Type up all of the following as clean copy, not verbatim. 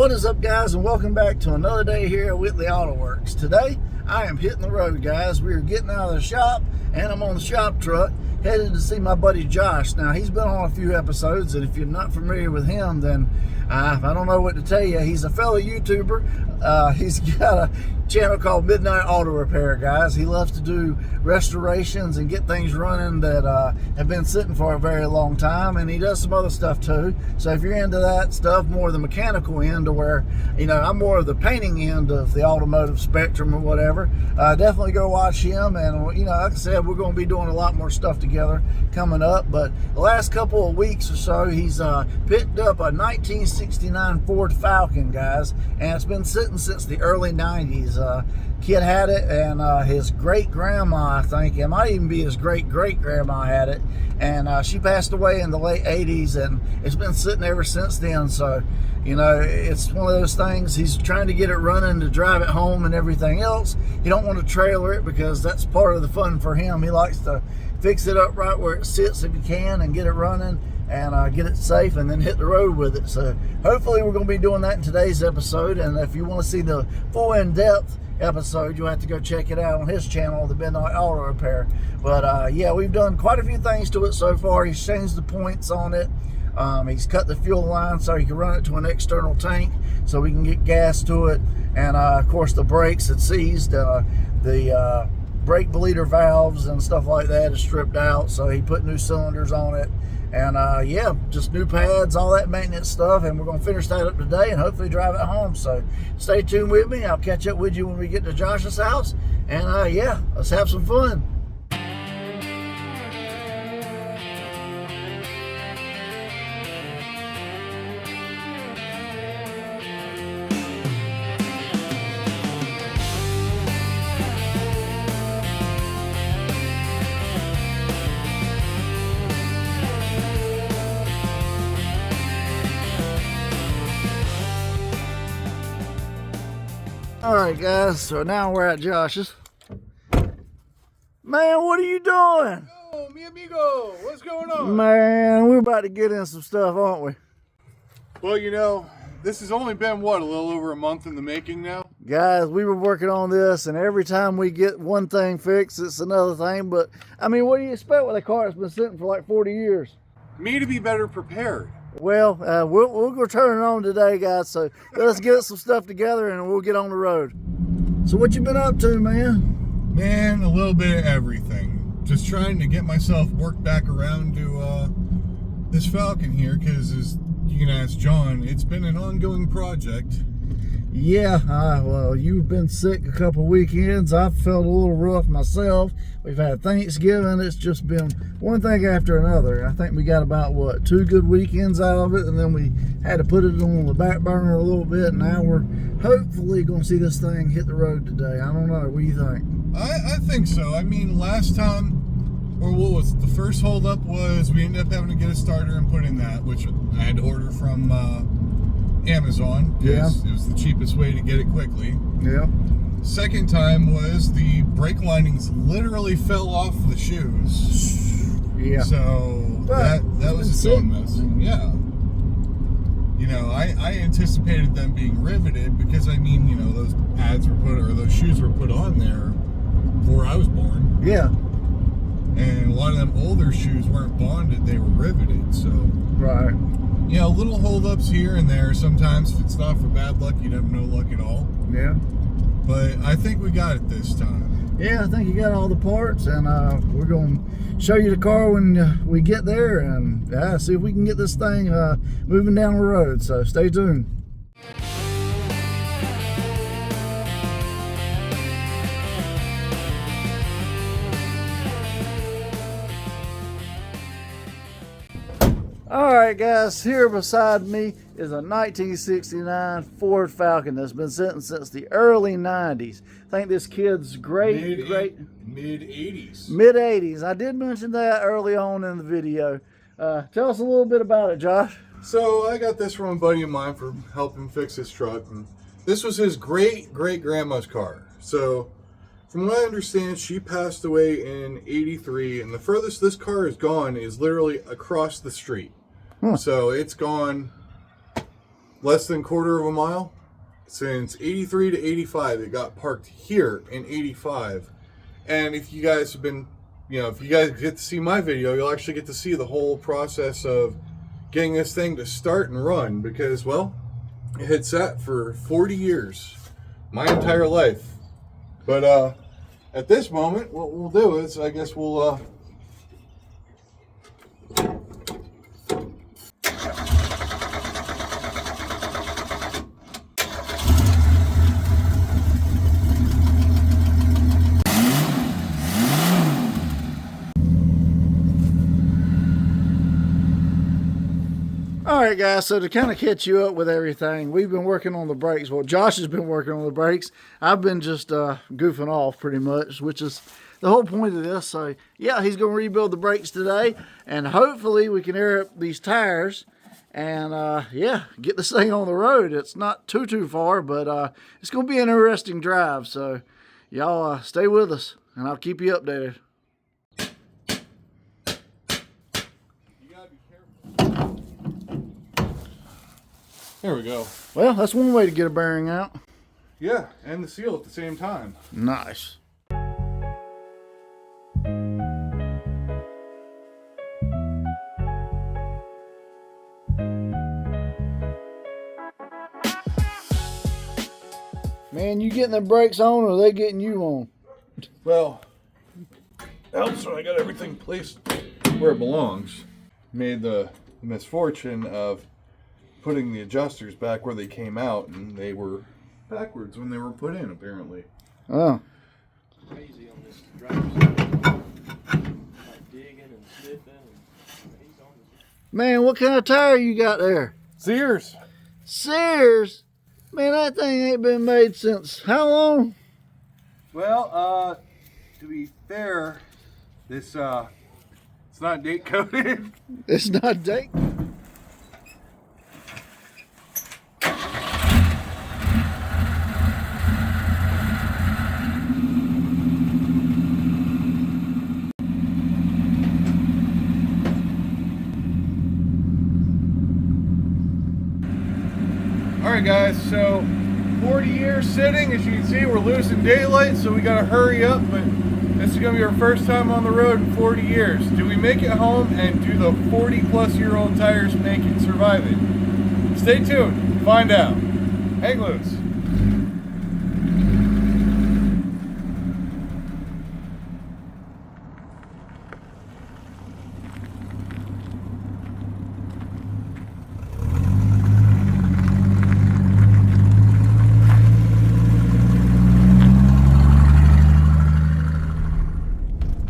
What is up, guys, and welcome back to another day here at Whitley Auto Works. Today I am hitting the road, guys. We are getting out of the shop and I'm on the shop truck headed to see my buddy Josh. Now, he's been on a few episodes, and if you're not familiar with him, then I don't know what to tell you. He's a fellow YouTuber. He's got a channel called Midnight Auto Repair, guys. He loves to do restorations and get things running that have been sitting for a very long time, and he does some other stuff too. So if you're into that stuff, more the mechanical end, to where, you know, I'm more of the painting end of the automotive spectrum or whatever, definitely go watch him. And, you know, like I said, we're going to be doing a lot more stuff together coming up. But the last couple of weeks or so, he's picked up a 1969 Ford Falcon, guys, and it's been sitting since the early 90s. Kid had it, and his great-grandma, I think, it might even be his great-great-grandma had it, and she passed away in the late 80s, and it's been sitting ever since then. So, you know, it's one of those things. He's trying to get it running to drive it home and everything else. He don't want to trailer it because that's part of the fun for him. He likes to fix it up right where it sits if he can and get it running and get it safe and then hit the road with it. So hopefully we're going to be doing that in today's episode. And if you want to see the full in-depth episode, you'll have to go check it out on his channel, the Midnight Auto Repair. But yeah, we've done quite a few things to it so far. He's changed the points on it. He's cut the fuel line so he can run it to an external tank so we can get gas to it. And of course the brakes had seized. The brake bleeder valves and stuff like that is stripped out, so he put new cylinders on it. And yeah, just new pads, all that maintenance stuff, and we're going to finish that up today and hopefully drive it home. So stay tuned with me. I'll catch up with you when we get to Josh's house. And yeah, let's have some fun. All right, guys, so now we're at Josh's. Man, what are you doing? Oh, mi amigo, what's going on? Man, we're about to get in some stuff, aren't we? Well, you know, this has only been, what, a little over a month in the making now? Guys, we were working on this, and every time we get one thing fixed, it's another thing. But, I mean, what do you expect with a car that's been sitting for like 40 years? Me to be better prepared. Well, we'll go turn it on today, guys. So let's get some stuff together and we'll get on the road. So what you been up to, man? Man, a little bit of everything. Just trying to get myself worked back around to this Falcon here, because as you can ask John, it's been an ongoing project. Yeah, well, you've been sick a couple weekends. I've felt a little rough myself. We've had Thanksgiving. It's just been one thing after another. I think we got about, what, 2 good weekends out of it, and then we had to put it on the back burner a little bit, and now we're hopefully going to see this thing hit the road today. I don't know. What do you think? I think so. I mean, last time, or what was it, the first holdup was we ended up having to get a starter and put in that, which I had to order from Amazon, because it was the cheapest way to get it quickly. Yeah. Second time was the brake linings literally fell off the shoes. Yeah. So that was its own mess. Yeah. You know, I anticipated them being riveted because, I mean, you know, those pads were put, or those shoes were put on there before I was born. Yeah. And a lot of them older shoes weren't bonded, they were riveted. So, right. You know, little holdups here and there. Sometimes if it's not for bad luck, you'd have no luck at all. Yeah. But I think we got it this time. Yeah, I think you got all the parts, and we're going to show you the car when we get there, and see if we can get this thing moving down the road. So stay tuned. All right, guys, here beside me is a 1969 Ford Falcon that's been sitting since the early 90s. I think this kid's mid-80s. Mid-80s. I did mention that early on in the video. Tell us a little bit about it, Josh. So I got this from a buddy of mine for helping fix his truck. And this was his great-great-grandma's car. So from what I understand, she passed away in '83, and the furthest this car has gone is literally across the street. So it's gone less than quarter of a mile. Since 83 to 85, it got parked here in 85. And if you guys have been, if you guys get to see my video, you'll actually get to see the whole process of getting this thing to start and run, because, well, it had sat for 40 years, my entire life. But at this moment, what we'll do is, I guess we'll Alright guys, so to kind of catch you up with everything, we've been working on the brakes. Well, Josh has been working on the brakes. I've been just goofing off pretty much, which is the whole point of this. So yeah, he's going to rebuild the brakes today, and hopefully we can air up these tires and yeah, get this thing on the road. It's not too far, but it's going to be an interesting drive. So y'all stay with us and I'll keep you updated. There we go. Well, that's one way to get a bearing out. Yeah, and the seal at the same time. Nice. Man, you getting the brakes on, or are they getting you on? Well, so I got everything placed where it belongs. Made the misfortune of putting the adjusters back where they came out, and they were backwards when they were put in, apparently. Oh. Crazy on this driver's like digging and sniffing, and he's on this. Man, what kind of tire you got there? Sears. Sears? Man, that thing ain't been made since how long? Well, to be fair, this it's not date coded. It's not date. Alright guys, so 40 years sitting, as you can see we're losing daylight, so we gotta hurry up, but this is gonna be our first time on the road in 40 years. Do we make it home, and do the 40-plus-year-old tires make it, survive it? Stay tuned, find out. Hang loose.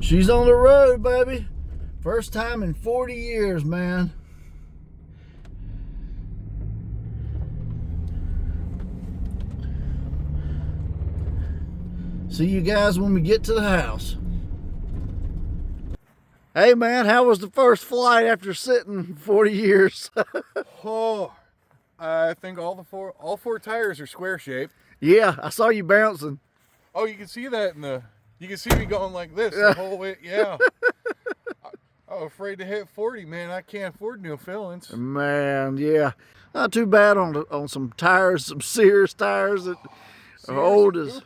She's on the road, baby. First time in 40 years, man. See you guys when we get to the house. Hey, man, how was the first flight after sitting 40 years? Oh, I think all four tires are square shaped. Yeah, I saw you bouncing. Oh, you can see that in the. You can see me going like this the whole way. Yeah. I'm afraid to hit 40, man. I can't afford new fillings. Man, yeah. Not too bad on some tires, some Sears tires that are old as.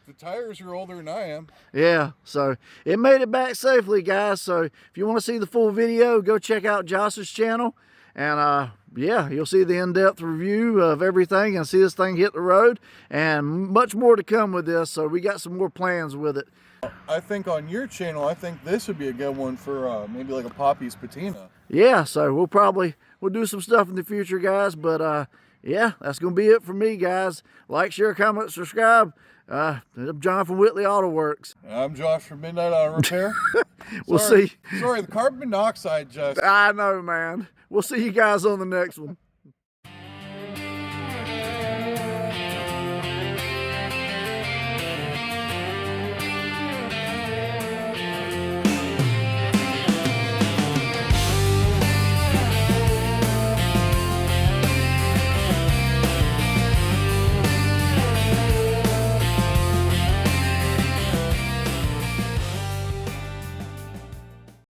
The tires are older than I am. Yeah, so it made it back safely, guys. So if you want to see the full video, go check out Josh's channel. And yeah, you'll see the in-depth review of everything and see this thing hit the road, and much more to come with this. So we got some more plans with it. I think on your channel, I think this would be a good one for maybe like a Poppy's Patina. Yeah, so we'll do some stuff in the future, guys. But yeah, that's gonna be it for me, guys. Like, share, comment, subscribe. I'm John from Whitley Auto Works. I'm Josh from Midnight Auto Repair. We'll see. Sorry, the carbon monoxide just. I know, man. We'll see you guys on the next one.